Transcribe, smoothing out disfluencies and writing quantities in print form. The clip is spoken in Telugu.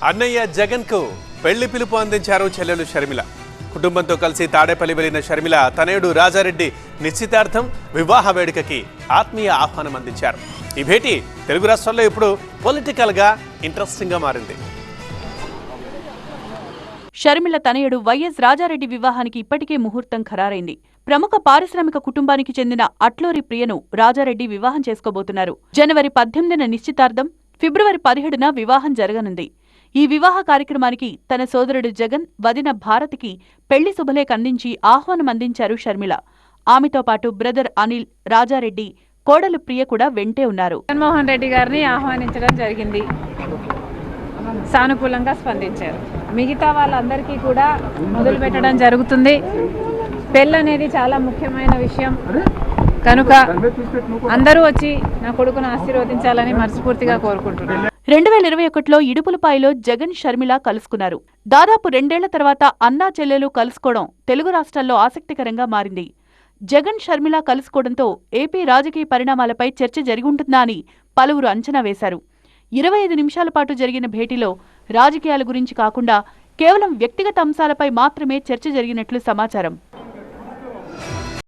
అన్నయ్య జగన్ కు పెళ్లి పిలుపు అందించారు చెల్లెలు షర్మిల. కుటుంబంతో కలిసి తాడేపల్లి వెళ్లిన షర్మిల తనయుడు రాజారెడ్డి నిశ్చితార్థం వివాహ వేడుకకి ఆత్మీయ ఆహ్వానం అందించారు. ఈ భేటీ తెలుగు రాష్ట్రాల్లో ఇప్పుడు పొలిటికల్ గా ఇంట్రెస్టింగ్ గా మారింది. షర్మిల తనయుడు వైఎస్ రాజారెడ్డి వివాహానికి ఇప్పటికే ముహూర్తం ఖరారైంది. ప్రముఖ పారిశ్రామిక కుటుంబానికి చెందిన అట్లూరి ప్రియను రాజారెడ్డి వివాహం చేసుకోబోతున్నారు. జనవరి 18న నిశ్చితార్థం, ఫిబ్రవరి 17న వివాహం జరగనుంది. ఈ వివాహ కార్యక్రమానికి తన సోదరుడు జగన్, వదిన భారతికి పెళ్లి శుభలేఖ అందించి ఆహ్వానం అందించారు షర్మిల. ఆమెతో పాటు బ్రదర్ అనిల్, రాజారెడ్డి, కోడలు ప్రియ కూడా వెంటే ఉన్నారు. జగన్మోహన్ రెడ్డి గారిని ఆహ్వానించడం జరిగింది. సానుకూలంగా స్పందించారు. మిగతా వాళ్ళందరికీ కూడా మొదలు పెట్టడం జరుగుతుంది. పెళ్ళి అనేది చాలా ముఖ్యమైన విషయం కనుక అందరూ వచ్చి నా కొడుకును ఆశీర్వదించాలని మనస్ఫూర్తిగా కోరుకుంటున్నాను. 2021లో ఇడుపులపాయలో జగన్, షర్మిల కలుసుకున్నారు. దాదాపు 2 ఏళ్ల తర్వాత అన్నా చెల్లెలు కలుసుకోవడం తెలుగు రాష్ట్రాల్లో ఆసక్తికరంగా మారింది. జగన్, షర్మిల కలుసుకోవడంతో ఏపీ రాజకీయ పరిణామాలపై చర్చ జరిగుంటుందా అని పలువురు అంచనా వేశారు. 25 నిమిషాల పాటు జరిగిన భేటీలో రాజకీయాల గురించి కాకుండా కేవలం వ్యక్తిగత అంశాలపై మాత్రమే చర్చ జరిగినట్లు సమాచారం.